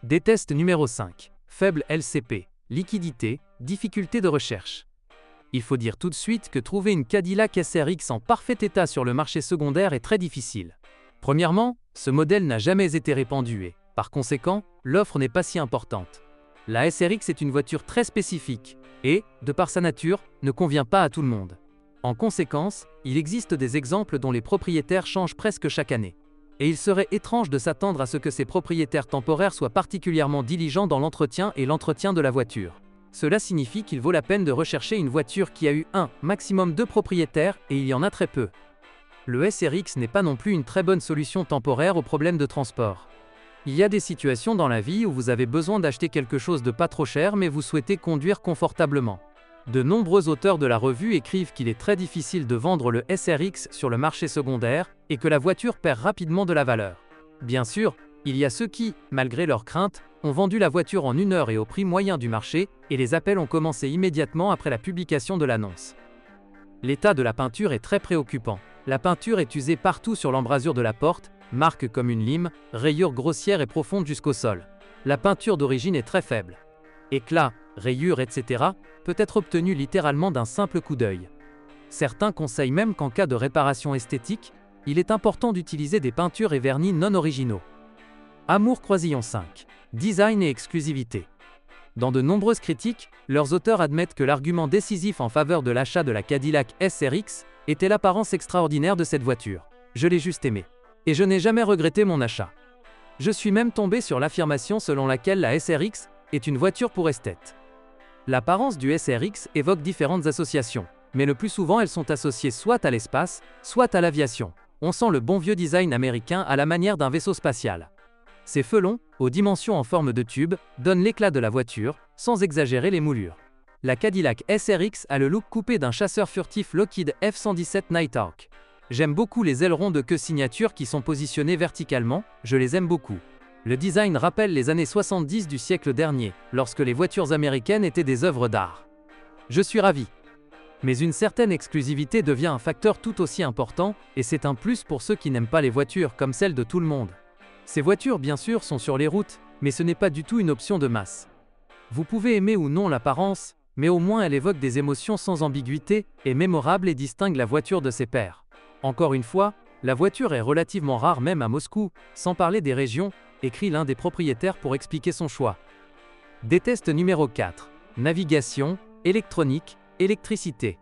Des tests numéro 5. Faible LCP, liquidité, difficulté de recherche. Il faut dire tout de suite que trouver une Cadillac SRX en parfait état sur le marché secondaire est très difficile. Premièrement, ce modèle n'a jamais été répandu et, par conséquent, l'offre n'est pas si importante. La SRX est une voiture très spécifique et, de par sa nature, ne convient pas à tout le monde. En conséquence, il existe des exemples dont les propriétaires changent presque chaque année. Et il serait étrange de s'attendre à ce que ces propriétaires temporaires soient particulièrement diligents dans l'entretien et l'entretien de la voiture. Cela signifie qu'il vaut la peine de rechercher une voiture qui a eu un, maximum 2 propriétaires, et il y en a très peu. Le SRX n'est pas non plus une très bonne solution temporaire aux problèmes de transport. Il y a des situations dans la vie où vous avez besoin d'acheter quelque chose de pas trop cher mais vous souhaitez conduire confortablement. De nombreux auteurs de la revue écrivent qu'il est très difficile de vendre le SRX sur le marché secondaire et que la voiture perd rapidement de la valeur. Bien sûr, il y a ceux qui, malgré leurs craintes, ont vendu la voiture en 1 heure et au prix moyen du marché, et les appels ont commencé immédiatement après la publication de l'annonce. L'état de la peinture est très préoccupant. La peinture est usée partout sur l'embrasure de la porte, marque comme une lime, rayures grossières et profondes jusqu'au sol. La peinture d'origine est très faible. Éclats, rayures, etc. peut être obtenue littéralement d'un simple coup d'œil. Certains conseillent même qu'en cas de réparation esthétique, il est important d'utiliser des peintures et vernis non originaux. Amour Croisillon 5. Design et exclusivité. Dans de nombreuses critiques, leurs auteurs admettent que l'argument décisif en faveur de l'achat de la Cadillac SRX était l'apparence extraordinaire de cette voiture. Je l'ai juste aimée. Et je n'ai jamais regretté mon achat. Je suis même tombé sur l'affirmation selon laquelle la SRX est une voiture pour esthète. L'apparence du SRX évoque différentes associations, mais le plus souvent elles sont associées soit à l'espace, soit à l'aviation. On sent le bon vieux design américain à la manière d'un vaisseau spatial. Ces feux longs, aux dimensions en forme de tube, donnent l'éclat de la voiture, sans exagérer les moulures. La Cadillac SRX a le look coupé d'un chasseur furtif Lockheed F-117 Nighthawk. J'aime beaucoup les ailerons de queue signature qui sont positionnés verticalement, je les aime beaucoup. Le design rappelle les années 70 du siècle dernier, lorsque les voitures américaines étaient des œuvres d'art. Je suis ravi. Mais une certaine exclusivité devient un facteur tout aussi important, et c'est un plus pour ceux qui n'aiment pas les voitures comme celles de tout le monde. Ces voitures, bien sûr, sont sur les routes, mais ce n'est pas du tout une option de masse. Vous pouvez aimer ou non l'apparence, mais au moins elle évoque des émotions sans ambiguïté, est mémorable et distingue la voiture de ses pairs. Encore une fois, la voiture est relativement rare même à Moscou, sans parler des régions, écrit l'un des propriétaires pour expliquer son choix. Des tests numéro 4. Navigation, électronique, électricité.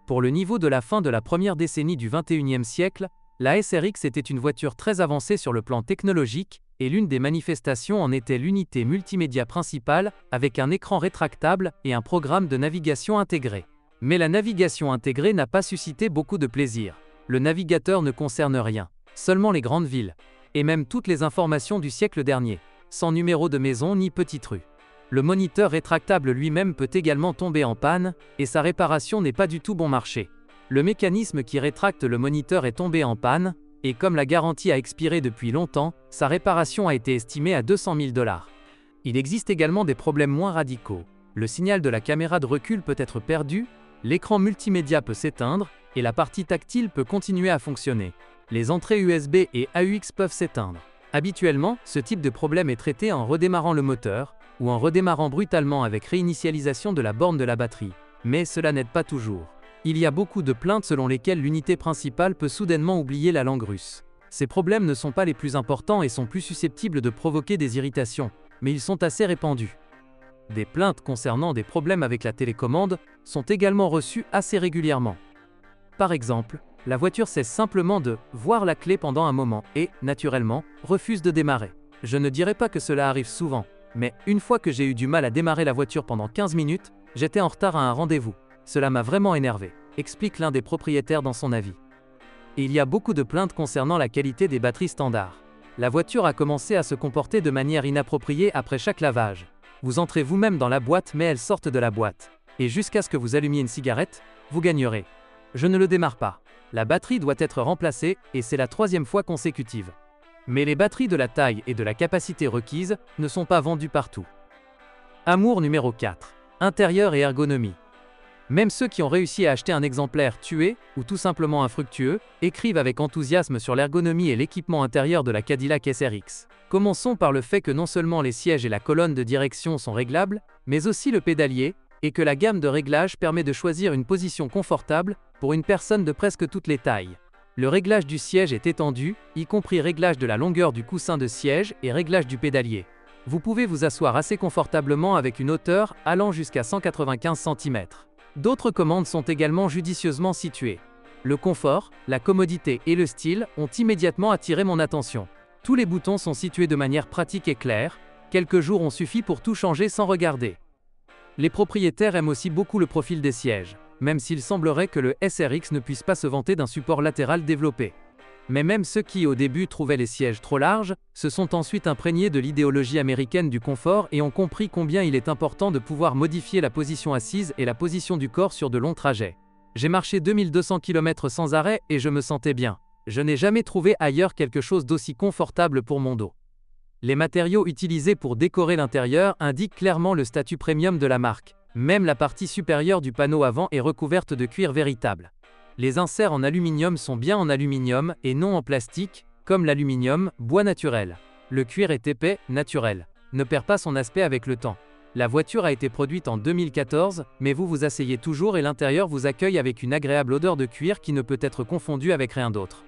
Pour le niveau de la fin de la première décennie du XXIe siècle, la SRX était une voiture très avancée sur le plan technologique, et l'une des manifestations en était l'unité multimédia principale, avec un écran rétractable et un programme de navigation intégré. Mais la navigation intégrée n'a pas suscité beaucoup de plaisir. Le navigateur ne concerne rien, seulement les grandes villes, et même toutes les informations du siècle dernier, sans numéro de maison ni petite rue. Le moniteur rétractable lui-même peut également tomber en panne, et sa réparation n'est pas du tout bon marché. Le mécanisme qui rétracte le moniteur est tombé en panne, et comme la garantie a expiré depuis longtemps, sa réparation a été estimée à 200 000 $. Il existe également des problèmes moins radicaux. Le signal de la caméra de recul peut être perdu, l'écran multimédia peut s'éteindre, et la partie tactile peut continuer à fonctionner. Les entrées USB et AUX peuvent s'éteindre. Habituellement, ce type de problème est traité en redémarrant le moteur, ou en redémarrant brutalement avec réinitialisation de la borne de la batterie. Mais cela n'aide pas toujours. Il y a beaucoup de plaintes selon lesquelles l'unité principale peut soudainement oublier la langue russe. Ces problèmes ne sont pas les plus importants et sont plus susceptibles de provoquer des irritations, mais ils sont assez répandus. Des plaintes concernant des problèmes avec la télécommande sont également reçues assez régulièrement. Par exemple, la voiture cesse simplement de voir la clé pendant un moment et, naturellement, refuse de démarrer. Je ne dirais pas que cela arrive souvent, mais une fois que j'ai eu du mal à démarrer la voiture pendant 15 minutes, j'étais en retard à un rendez-vous. Cela m'a vraiment énervé, explique l'un des propriétaires dans son avis. Et il y a beaucoup de plaintes concernant la qualité des batteries standards. La voiture a commencé à se comporter de manière inappropriée après chaque lavage. Vous entrez vous-même dans la boîte mais elles sortent de la boîte. Et jusqu'à ce que vous allumiez une cigarette, vous gagnerez. Je ne le démarre pas. La batterie doit être remplacée et c'est la 3e fois consécutive. Mais les batteries de la taille et de la capacité requises ne sont pas vendues partout. Amour numéro 4. Intérieur et ergonomie. Même ceux qui ont réussi à acheter un exemplaire tué, ou tout simplement infructueux, écrivent avec enthousiasme sur l'ergonomie et l'équipement intérieur de la Cadillac SRX. Commençons par le fait que non seulement les sièges et la colonne de direction sont réglables, mais aussi le pédalier, et que la gamme de réglages permet de choisir une position confortable pour une personne de presque toutes les tailles. Le réglage du siège est étendu, y compris réglage de la longueur du coussin de siège et réglage du pédalier. Vous pouvez vous asseoir assez confortablement avec une hauteur allant jusqu'à 195 cm. D'autres commandes sont également judicieusement situées. Le confort, la commodité et le style ont immédiatement attiré mon attention. Tous les boutons sont situés de manière pratique et claire, quelques jours ont suffi pour tout changer sans regarder. Les propriétaires aiment aussi beaucoup le profil des sièges, même s'il semblerait que le SRX ne puisse pas se vanter d'un support latéral développé. Mais même ceux qui au début trouvaient les sièges trop larges, se sont ensuite imprégnés de l'idéologie américaine du confort et ont compris combien il est important de pouvoir modifier la position assise et la position du corps sur de longs trajets. J'ai marché 2200 km sans arrêt et je me sentais bien. Je n'ai jamais trouvé ailleurs quelque chose d'aussi confortable pour mon dos. Les matériaux utilisés pour décorer l'intérieur indiquent clairement le statut premium de la marque. Même la partie supérieure du panneau avant est recouverte de cuir véritable. Les inserts en aluminium sont bien en aluminium et non en plastique, comme l'aluminium, bois naturel. Le cuir est épais, naturel. Ne perd pas son aspect avec le temps. La voiture a été produite en 2014, mais vous vous asseyez toujours et l'intérieur vous accueille avec une agréable odeur de cuir qui ne peut être confondue avec rien d'autre.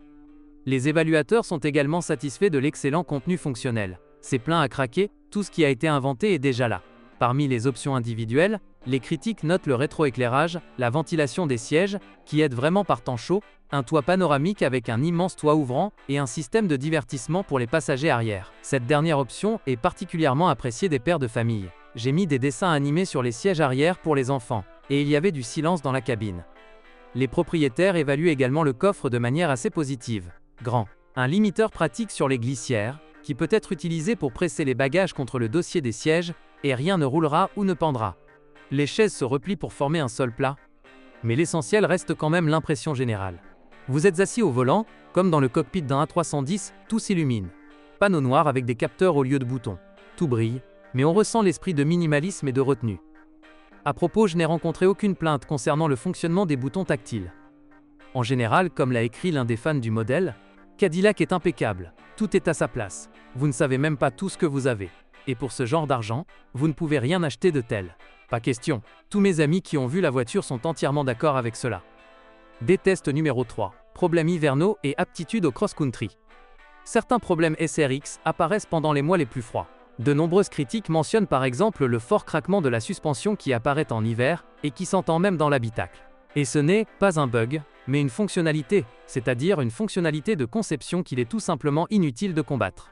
Les évaluateurs sont également satisfaits de l'excellent contenu fonctionnel. C'est plein à craquer, tout ce qui a été inventé est déjà là. Parmi les options individuelles, les critiques notent le rétroéclairage, la ventilation des sièges, qui aide vraiment par temps chaud, un toit panoramique avec un immense toit ouvrant et un système de divertissement pour les passagers arrière. Cette dernière option est particulièrement appréciée des pères de famille. J'ai mis des dessins animés sur les sièges arrière pour les enfants, et il y avait du silence dans la cabine. Les propriétaires évaluent également le coffre de manière assez positive. Grand. Un limiteur pratique sur les glissières, qui peut être utilisé pour presser les bagages contre le dossier des sièges, et rien ne roulera ou ne pendra. Les chaises se replient pour former un sol plat. Mais l'essentiel reste quand même l'impression générale. Vous êtes assis au volant, comme dans le cockpit d'un A310, tout s'illumine. Panneau noir avec des capteurs au lieu de boutons. Tout brille, mais on ressent l'esprit de minimalisme et de retenue. À propos, je n'ai rencontré aucune plainte concernant le fonctionnement des boutons tactiles. En général, comme l'a écrit l'un des fans du modèle, Cadillac est impeccable, tout est à sa place. Vous ne savez même pas tout ce que vous avez. Et pour ce genre d'argent, vous ne pouvez rien acheter de tel. Pas question. Tous mes amis qui ont vu la voiture sont entièrement d'accord avec cela. Des tests numéro 3. Problèmes hivernaux et aptitude au cross-country. Certains problèmes SRX apparaissent pendant les mois les plus froids. De nombreuses critiques mentionnent par exemple le fort craquement de la suspension qui apparaît en hiver et qui s'entend même dans l'habitacle. Et ce n'est pas un bug, mais une fonctionnalité, c'est-à-dire une fonctionnalité de conception qu'il est tout simplement inutile de combattre.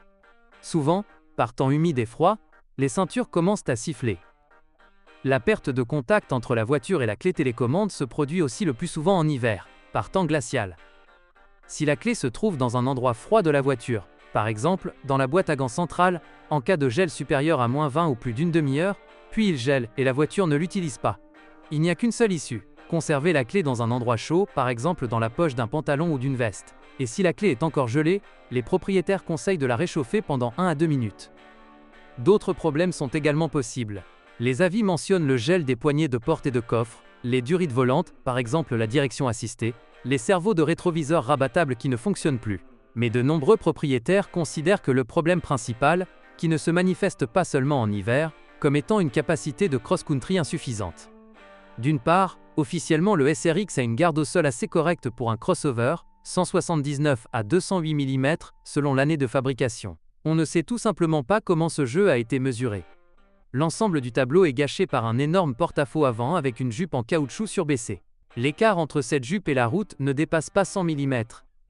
Souvent, par temps humide et froid, les ceintures commencent à siffler. La perte de contact entre la voiture et la clé télécommande se produit aussi le plus souvent en hiver, par temps glacial. Si la clé se trouve dans un endroit froid de la voiture, par exemple dans la boîte à gants centrale, en cas de gel supérieur à -20 ou plus d'une demi-heure, puis il gèle et la voiture ne l'utilise pas. Il n'y a qu'une seule issue, conserver la clé dans un endroit chaud, par exemple dans la poche d'un pantalon ou d'une veste. Et si la clé est encore gelée, les propriétaires conseillent de la réchauffer pendant 1 à 2 minutes. D'autres problèmes sont également possibles. Les avis mentionnent le gel des poignées de porte et de coffre, les durites volantes, par exemple la direction assistée, les servos de rétroviseur rabattables qui ne fonctionnent plus. Mais de nombreux propriétaires considèrent que le problème principal, qui ne se manifeste pas seulement en hiver, comme étant une capacité de cross-country insuffisante. D'une part, officiellement le SRX a une garde au sol assez correcte pour un crossover, 179 à 208 mm selon l'année de fabrication. On ne sait tout simplement pas comment ce jeu a été mesuré. L'ensemble du tableau est gâché par un énorme porte-à-faux avant avec une jupe en caoutchouc surbaissée. L'écart entre cette jupe et la route ne dépasse pas 100 mm,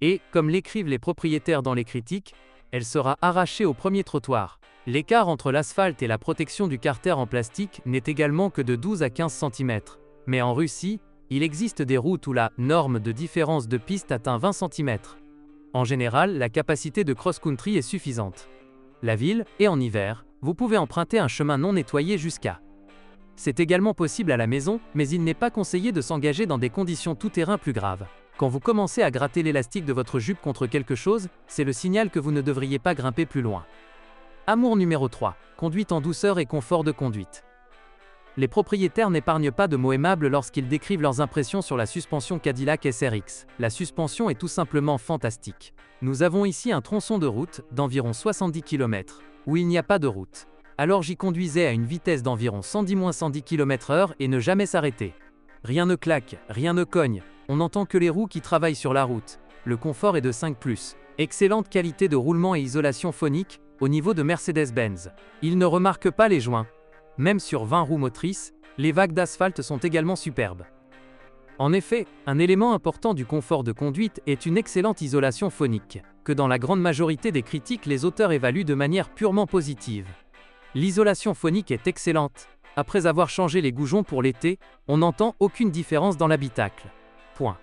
et, comme l'écrivent les propriétaires dans les critiques, elle sera arrachée au premier trottoir. L'écart entre l'asphalte et la protection du carter en plastique n'est également que de 12 à 15 cm. Mais en Russie, il existe des routes où la norme de différence de piste atteint 20 cm. En général, la capacité de cross-country est suffisante. La ville, et en hiver, vous pouvez emprunter un chemin non nettoyé jusqu'à. C'est également possible à la maison, mais il n'est pas conseillé de s'engager dans des conditions tout-terrain plus graves. Quand vous commencez à gratter l'élastique de votre jupe contre quelque chose, c'est le signal que vous ne devriez pas grimper plus loin. Amour numéro 3. Conduite en douceur et confort de conduite. Les propriétaires n'épargnent pas de mots aimables lorsqu'ils décrivent leurs impressions sur la suspension Cadillac SRX. La suspension est tout simplement fantastique. Nous avons ici un tronçon de route d'environ 70 km, où il n'y a pas de route. Alors j'y conduisais à une vitesse d'environ 110-110 km/h et ne jamais s'arrêter. Rien ne claque, rien ne cogne, on n'entend que les roues qui travaillent sur la route. Le confort est de 5+. Excellente qualité de roulement et isolation phonique, au niveau de Mercedes-Benz. Il ne remarque pas les joints. Même sur 20 roues motrices, les vagues d'asphalte sont également superbes. En effet, un élément important du confort de conduite est une excellente isolation phonique, que dans la grande majorité des critiques les auteurs évaluent de manière purement positive. L'isolation phonique est excellente. Après avoir changé les goujons pour l'été, on n'entend aucune différence dans l'habitacle. Point.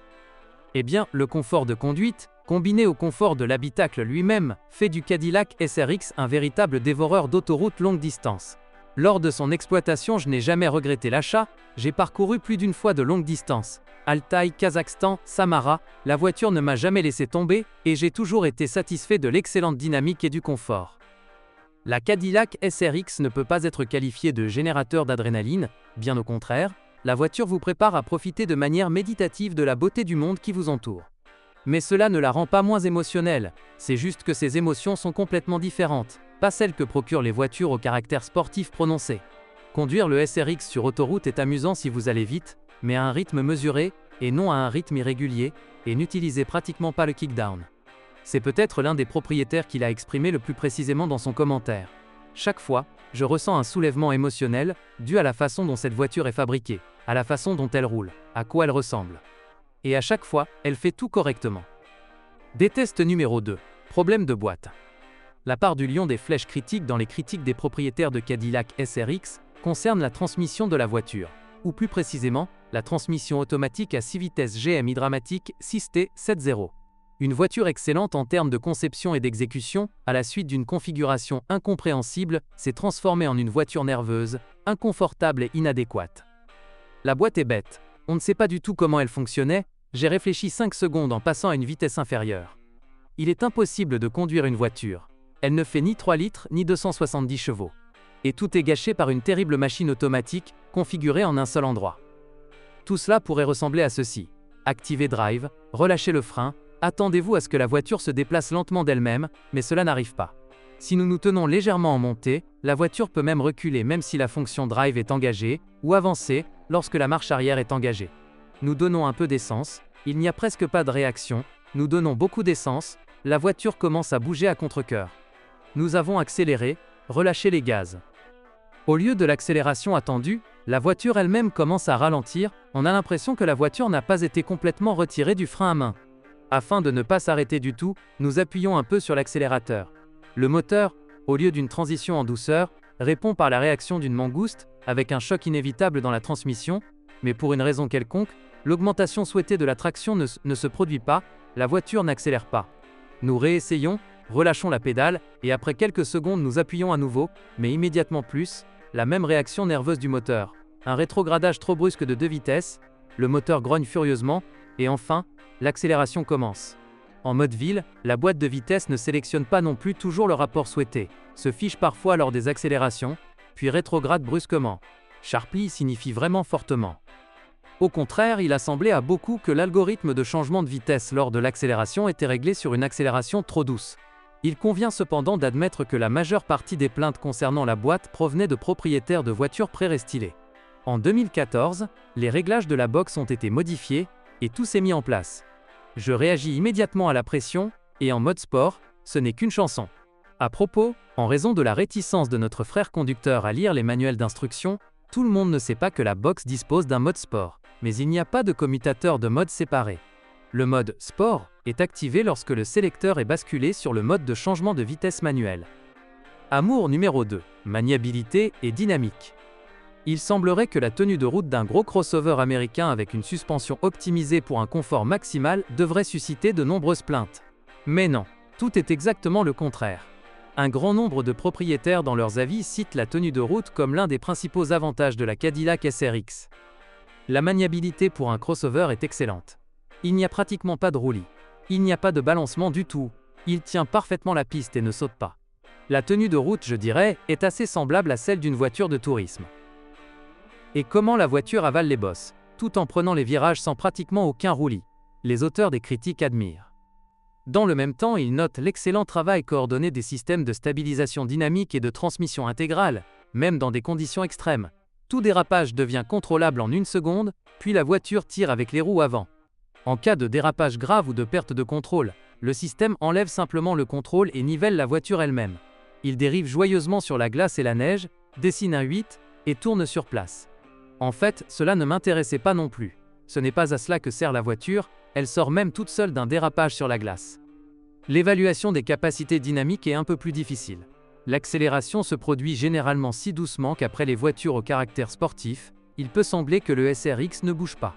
Eh bien, le confort de conduite, combiné au confort de l'habitacle lui-même, fait du Cadillac SRX un véritable dévoreur d'autoroute longue distance. Lors de son exploitation, je n'ai jamais regretté l'achat, j'ai parcouru plus d'une fois de longues distances. Altaï, Kazakhstan, Samara, la voiture ne m'a jamais laissé tomber, et j'ai toujours été satisfait de l'excellente dynamique et du confort. La Cadillac SRX ne peut pas être qualifiée de générateur d'adrénaline, bien au contraire, la voiture vous prépare à profiter de manière méditative de la beauté du monde qui vous entoure. Mais cela ne la rend pas moins émotionnelle, c'est juste que ses émotions sont complètement différentes, pas celles que procurent les voitures au caractère sportif prononcé. Conduire le SRX sur autoroute est amusant si vous allez vite, mais à un rythme mesuré, et non à un rythme irrégulier, et n'utilisez pratiquement pas le kickdown. C'est peut-être l'un des propriétaires qui l'a exprimé le plus précisément dans son commentaire. Chaque fois, je ressens un soulèvement émotionnel, dû à la façon dont cette voiture est fabriquée, à la façon dont elle roule, à quoi elle ressemble. Et à chaque fois, elle fait tout correctement. Déteste numéro 2. Problème de boîte. La part du lion des flèches critiques dans les critiques des propriétaires de Cadillac SRX concerne la transmission de la voiture, ou plus précisément, la transmission automatique à 6 vitesses GMI Dramatic 6T70. Une voiture excellente en termes de conception et d'exécution, à la suite d'une configuration incompréhensible, s'est transformée en une voiture nerveuse, inconfortable et inadéquate. La boîte est bête. On ne sait pas du tout comment elle fonctionnait, j'ai réfléchi 5 secondes en passant à une vitesse inférieure. Il est impossible de conduire une voiture. Elle ne fait ni 3 litres ni 270 chevaux. Et tout est gâché par une terrible machine automatique, configurée en un seul endroit. Tout cela pourrait ressembler à ceci. Activez Drive, relâchez le frein, attendez-vous à ce que la voiture se déplace lentement d'elle-même, mais cela n'arrive pas. Si nous nous tenons légèrement en montée, la voiture peut même reculer même si la fonction Drive est engagée, ou avancer, lorsque la marche arrière est engagée. Nous donnons un peu d'essence, il n'y a presque pas de réaction, nous donnons beaucoup d'essence, la voiture commence à bouger à contre-cœur. Nous avons accéléré, relâché les gaz. Au lieu de l'accélération attendue, la voiture elle-même commence à ralentir, on a l'impression que la voiture n'a pas été complètement retirée du frein à main. Afin de ne pas s'arrêter du tout, nous appuyons un peu sur l'accélérateur. Le moteur, au lieu d'une transition en douceur, répond par la réaction d'une mangouste, avec un choc inévitable dans la transmission, mais pour une raison quelconque, l'augmentation souhaitée de la traction ne se produit pas, la voiture n'accélère pas. Nous réessayons, relâchons la pédale, et après quelques secondes nous appuyons à nouveau, mais immédiatement plus, la même réaction nerveuse du moteur. Un rétrogradage trop brusque de 2 vitesses, le moteur grogne furieusement, et enfin, l'accélération commence. En mode ville, la boîte de vitesse ne sélectionne pas non plus toujours le rapport souhaité, se fiche parfois lors des accélérations, puis rétrograde brusquement. Sharply signifie vraiment fortement. Au contraire, il a semblé à beaucoup que l'algorithme de changement de vitesse lors de l'accélération était réglé sur une accélération trop douce. Il convient cependant d'admettre que la majeure partie des plaintes concernant la boîte provenaient de propriétaires de voitures pré-restylées. En 2014, les réglages de la box ont été modifiés, et tout s'est mis en place. Je réagis immédiatement à la pression, et en mode sport, ce n'est qu'une chanson. À propos, en raison de la réticence de notre frère conducteur à lire les manuels d'instruction, tout le monde ne sait pas que la box dispose d'un mode sport, mais il n'y a pas de commutateur de mode séparé. Le mode sport est activé lorsque le sélecteur est basculé sur le mode de changement de vitesse manuel. Amour numéro 2, maniabilité et dynamique. Il semblerait que la tenue de route d'un gros crossover américain avec une suspension optimisée pour un confort maximal devrait susciter de nombreuses plaintes. Mais non, tout est exactement le contraire. Un grand nombre de propriétaires dans leurs avis citent la tenue de route comme l'un des principaux avantages de la Cadillac SRX. La maniabilité pour un crossover est excellente. Il n'y a pratiquement pas de roulis. Il n'y a pas de balancement du tout. Il tient parfaitement la piste et ne saute pas. La tenue de route, je dirais, est assez semblable à celle d'une voiture de tourisme. Et comment la voiture avale les bosses, tout en prenant les virages sans pratiquement aucun roulis. Les auteurs des critiques admirent. Dans le même temps, ils notent l'excellent travail coordonné des systèmes de stabilisation dynamique et de transmission intégrale, même dans des conditions extrêmes. Tout dérapage devient contrôlable en 1 seconde, puis la voiture tire avec les roues avant. En cas de dérapage grave ou de perte de contrôle, le système enlève simplement le contrôle et nivelle la voiture elle-même. Il dérive joyeusement sur la glace et la neige, dessine un 8 et tourne sur place. En fait, cela ne m'intéressait pas non plus. Ce n'est pas à cela que sert la voiture, elle sort même toute seule d'un dérapage sur la glace. L'évaluation des capacités dynamiques est un peu plus difficile. L'accélération se produit généralement si doucement qu'après les voitures au caractère sportif, il peut sembler que le SRX ne bouge pas.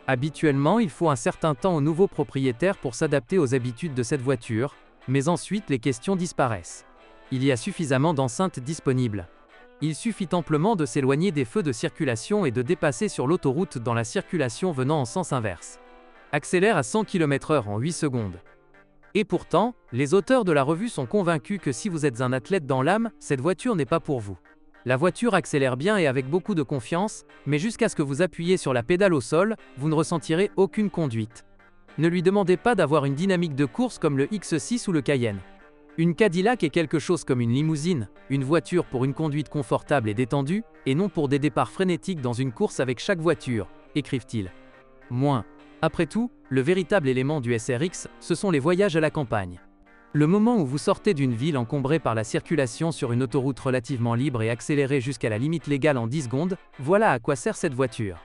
Habituellement, il faut un certain temps au nouveau propriétaire pour s'adapter aux habitudes de cette voiture, mais ensuite les questions disparaissent. Il y a suffisamment d'enceintes disponibles. Il suffit amplement de s'éloigner des feux de circulation et de dépasser sur l'autoroute dans la circulation venant en sens inverse. Accélère à 100 km/h en 8 secondes. Et pourtant, les auteurs de la revue sont convaincus que si vous êtes un athlète dans l'âme, cette voiture n'est pas pour vous. La voiture accélère bien et avec beaucoup de confiance, mais jusqu'à ce que vous appuyez sur la pédale au sol, vous ne ressentirez aucune conduite. Ne lui demandez pas d'avoir une dynamique de course comme le X6 ou le Cayenne. Une Cadillac est quelque chose comme une limousine, une voiture pour une conduite confortable et détendue, et non pour des départs frénétiques dans une course avec chaque voiture, écrivent-ils. Moins. Après tout, le véritable élément du SRX, ce sont les voyages à la campagne. Le moment où vous sortez d'une ville encombrée par la circulation sur une autoroute relativement libre et accélérée jusqu'à la limite légale en 10 secondes, voilà à quoi sert cette voiture.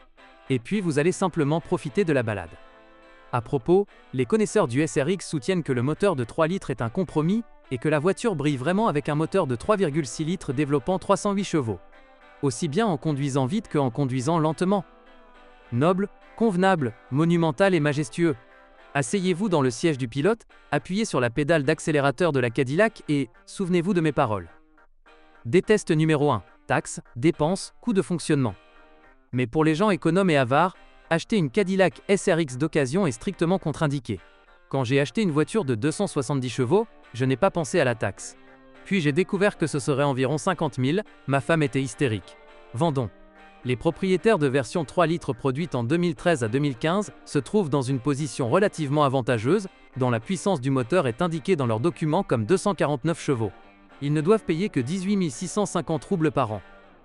Et puis vous allez simplement profiter de la balade. À propos, les connaisseurs du SRX soutiennent que le moteur de 3 litres est un compromis et que la voiture brille vraiment avec un moteur de 3,6 litres développant 308 chevaux. Aussi bien en conduisant vite qu'en conduisant lentement. Noble, convenable, monumental et majestueux. Asseyez-vous dans le siège du pilote, appuyez sur la pédale d'accélérateur de la Cadillac et souvenez-vous de mes paroles. Déteste numéro 1, taxes, dépenses, coûts de fonctionnement. Mais pour les gens économes et avares, acheter une Cadillac SRX d'occasion est strictement contre-indiqué. Quand j'ai acheté une voiture de 270 chevaux, je n'ai pas pensé à la taxe. Puis j'ai découvert que ce serait environ 50 000, ma femme était hystérique. Vendons. Les propriétaires de version 3 litres produites en 2013 à 2015 se trouvent dans une position relativement avantageuse, dont la puissance du moteur est indiquée dans leurs documents comme 249 chevaux. Ils ne doivent payer que 18 650 roubles par an.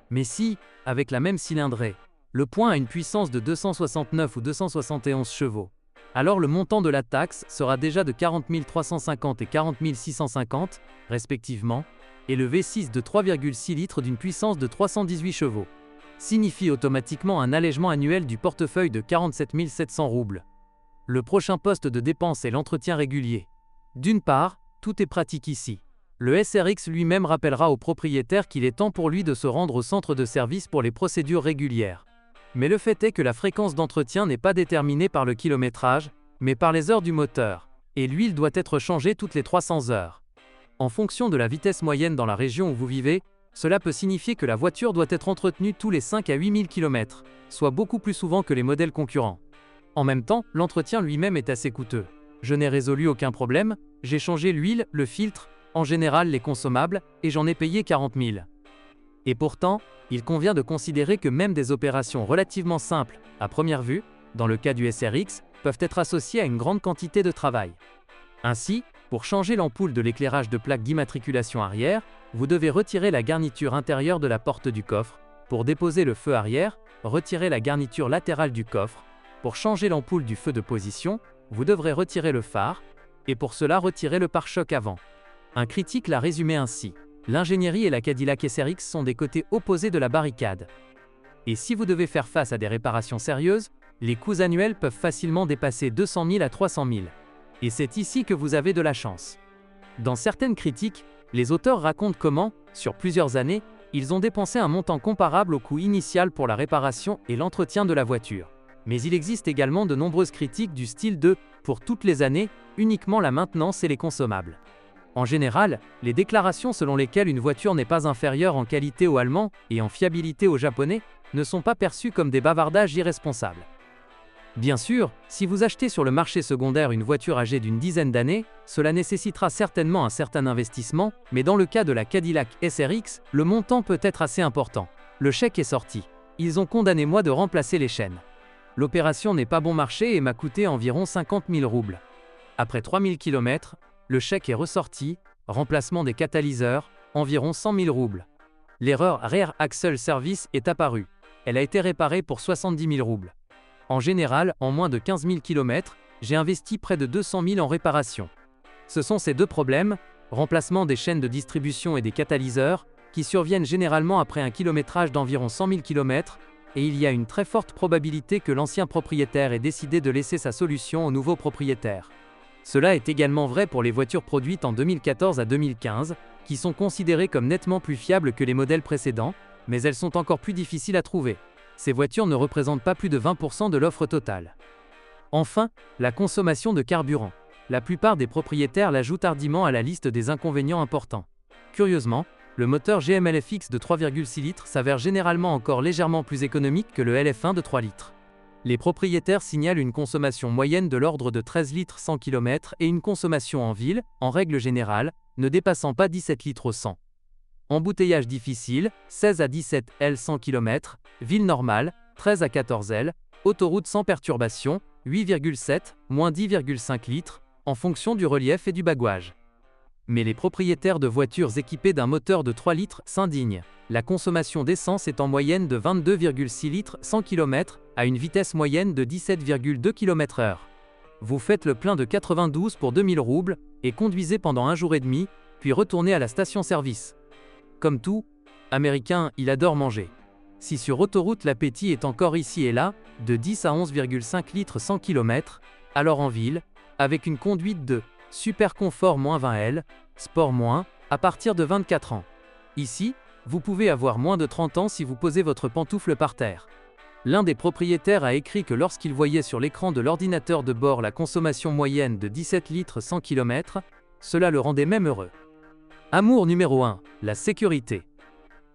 Mais si, avec la même cylindrée, le point a une puissance de 269 ou 271 chevaux, alors le montant de la taxe sera déjà de 40 350 et 40 650, respectivement, et le V6 de 3,6 litres d'une puissance de 318 chevaux signifie automatiquement un allègement annuel du portefeuille de 47 700 roubles. Le prochain poste de dépense est l'entretien régulier. D'une part, tout est pratique ici. Le SRX lui-même rappellera au propriétaire qu'il est temps pour lui de se rendre au centre de service pour les procédures régulières. Mais le fait est que la fréquence d'entretien n'est pas déterminée par le kilométrage, mais par les heures du moteur, et l'huile doit être changée toutes les 300 heures. En fonction de la vitesse moyenne dans la région où vous vivez, cela peut signifier que la voiture doit être entretenue tous les 5 à 8 000 km, soit beaucoup plus souvent que les modèles concurrents. En même temps, l'entretien lui-même est assez coûteux. Je n'ai résolu aucun problème, j'ai changé l'huile, le filtre, en général les consommables, et j'en ai payé 40 000. Et pourtant, il convient de considérer que même des opérations relativement simples, à première vue, dans le cas du SRX, peuvent être associées à une grande quantité de travail. Ainsi, pour changer l'ampoule de l'éclairage de plaque d'immatriculation arrière, vous devez retirer la garniture intérieure de la porte du coffre. Pour déposer le feu arrière, retirez la garniture latérale du coffre. Pour changer l'ampoule du feu de position, vous devrez retirer le phare, et pour cela retirer le pare-choc avant. Un critique l'a résumé ainsi. L'ingénierie et la Cadillac SRX sont des côtés opposés de la barricade. Et si vous devez faire face à des réparations sérieuses, les coûts annuels peuvent facilement dépasser 200 000 à 300 000. Et c'est ici que vous avez de la chance. Dans certaines critiques, les auteurs racontent comment, sur plusieurs années, ils ont dépensé un montant comparable au coût initial pour la réparation et l'entretien de la voiture. Mais il existe également de nombreuses critiques du style de « pour toutes les années, uniquement la maintenance et les consommables ». En général, les déclarations selon lesquelles une voiture n'est pas inférieure en qualité au allemand et en fiabilité au japonais ne sont pas perçues comme des bavardages irresponsables. Bien sûr, si vous achetez sur le marché secondaire une voiture âgée d'une dizaine d'années, cela nécessitera certainement un certain investissement, mais dans le cas de la Cadillac SRX, le montant peut être assez important. Le chèque est sorti. Ils ont condamné moi de remplacer les chaînes. L'opération n'est pas bon marché et m'a coûté environ 50 000 roubles. Après 3000 km, le chèque est ressorti, remplacement des catalyseurs, environ 100 000 roubles. L'erreur Rear Axle Service est apparue. Elle a été réparée pour 70 000 roubles. En général, en moins de 15 000 km, j'ai investi près de 200 000 en réparation. Ce sont ces deux problèmes, remplacement des chaînes de distribution et des catalyseurs, qui surviennent généralement après un kilométrage d'environ 100 000 km, et il y a une très forte probabilité que l'ancien propriétaire ait décidé de laisser sa solution au nouveau propriétaire. Cela est également vrai pour les voitures produites en 2014 à 2015, qui sont considérées comme nettement plus fiables que les modèles précédents, mais elles sont encore plus difficiles à trouver. Ces voitures ne représentent pas plus de 20% de l'offre totale. Enfin, la consommation de carburant. La plupart des propriétaires l'ajoutent hardiment à la liste des inconvénients importants. Curieusement, le moteur GMLFX de 3,6 litres s'avère généralement encore légèrement plus économique que le LF1 de 3 litres. Les propriétaires signalent une consommation moyenne de l'ordre de 13 litres 100 km et une consommation en ville, en règle générale, ne dépassant pas 17 litres au 100. Embouteillage difficile, 16 à 17 L 100 km, ville normale, 13 à 14 L, autoroute sans perturbation, 8,7, moins 10,5 litres, en fonction du relief et du bagouage. Mais les propriétaires de voitures équipées d'un moteur de 3 litres s'indignent. La consommation d'essence est en moyenne de 22,6 litres 100 km, à une vitesse moyenne de 17,2 km/h. Vous faites le plein de 92 pour 2000 roubles, et conduisez pendant un jour et demi, puis retournez à la station-service. Comme tout Américain, il adore manger. Si sur autoroute l'appétit est encore ici et là, de 10 à 11,5 litres 100 km, alors en ville, avec une conduite de Super Confort -20 L, Sport -, à partir de 24 ans. Ici, vous pouvez avoir moins de 30 ans si vous posez votre pantoufle par terre. L'un des propriétaires a écrit que lorsqu'il voyait sur l'écran de l'ordinateur de bord la consommation moyenne de 17 litres 100 km, cela le rendait même heureux. Amour numéro 1, la sécurité.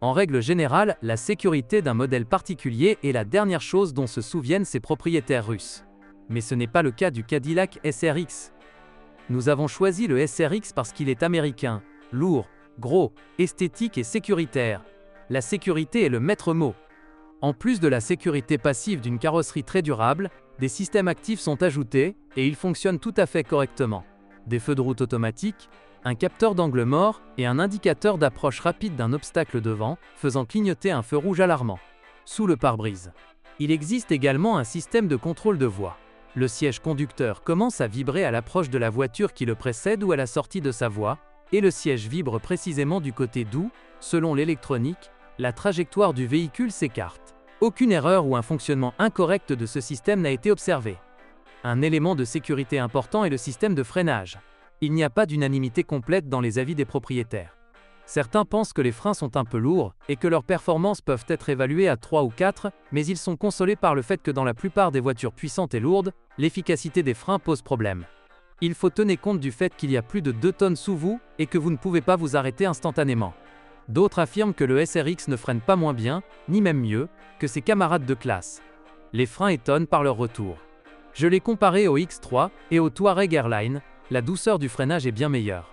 En règle générale, la sécurité d'un modèle particulier est la dernière chose dont se souviennent ses propriétaires russes. Mais ce n'est pas le cas du Cadillac SRX. Nous avons choisi le SRX parce qu'il est américain, lourd, gros, esthétique et sécuritaire. La sécurité est le maître mot. En plus de la sécurité passive d'une carrosserie très durable, des systèmes actifs sont ajoutés, et ils fonctionnent tout à fait correctement. Des feux de route automatiques, un capteur d'angle mort et un indicateur d'approche rapide d'un obstacle devant, faisant clignoter un feu rouge alarmant. Sous le pare-brise. Il existe également un système de contrôle de voie. Le siège conducteur commence à vibrer à l'approche de la voiture qui le précède ou à la sortie de sa voie, et le siège vibre précisément du côté d'où, selon l'électronique, la trajectoire du véhicule s'écarte. Aucune erreur ou un fonctionnement incorrect de ce système n'a été observé. Un élément de sécurité important est le système de freinage. Il n'y a pas d'unanimité complète dans les avis des propriétaires. Certains pensent que les freins sont un peu lourds et que leurs performances peuvent être évaluées à 3 ou 4, mais ils sont consolés par le fait que dans la plupart des voitures puissantes et lourdes, l'efficacité des freins pose problème. Il faut tenir compte du fait qu'il y a plus de 2 tonnes sous vous et que vous ne pouvez pas vous arrêter instantanément. D'autres affirment que le SRX ne freine pas moins bien, ni même mieux, que ses camarades de classe. Les freins étonnent par leur retour. Je l'ai comparé au X3 et au Touareg Airline, la douceur du freinage est bien meilleure.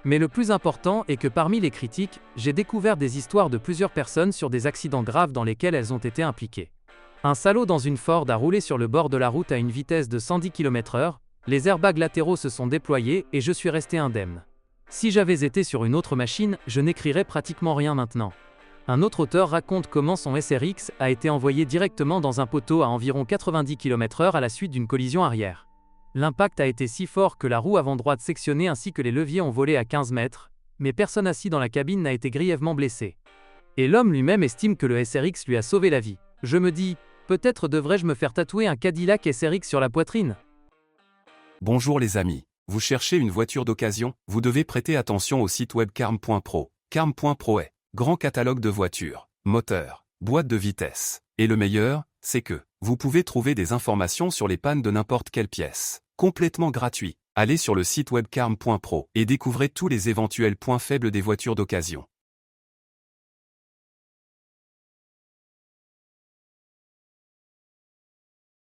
Mais le plus important est que parmi les critiques, j'ai découvert des histoires de plusieurs personnes sur des accidents graves dans lesquels elles ont été impliquées. Un salaud dans une Ford a roulé sur le bord de la route à une vitesse de 110 km/h, les airbags latéraux se sont déployés et je suis resté indemne. Si j'avais été sur une autre machine, je n'écrirais pratiquement rien maintenant. Un autre auteur raconte comment son SRX a été envoyé directement dans un poteau à environ 90 km/h à la suite d'une collision arrière. L'impact a été si fort que la roue avant droite sectionnée ainsi que les leviers ont volé à 15 mètres, mais personne assis dans la cabine n'a été grièvement blessé. Et l'homme lui-même estime que le SRX lui a sauvé la vie. Je me dis, peut-être devrais-je me faire tatouer un Cadillac SRX sur la poitrine? Bonjour les amis. Vous cherchez une voiture d'occasion? Vous devez prêter attention au site web carm.pro. Carm.pro est grand catalogue de voitures, moteurs, boîtes de vitesse. Et le meilleur, c'est que vous pouvez trouver des informations sur les pannes de n'importe quelle pièce. Complètement gratuit. Allez sur le site web carm.pro et découvrez tous les éventuels points faibles des voitures d'occasion.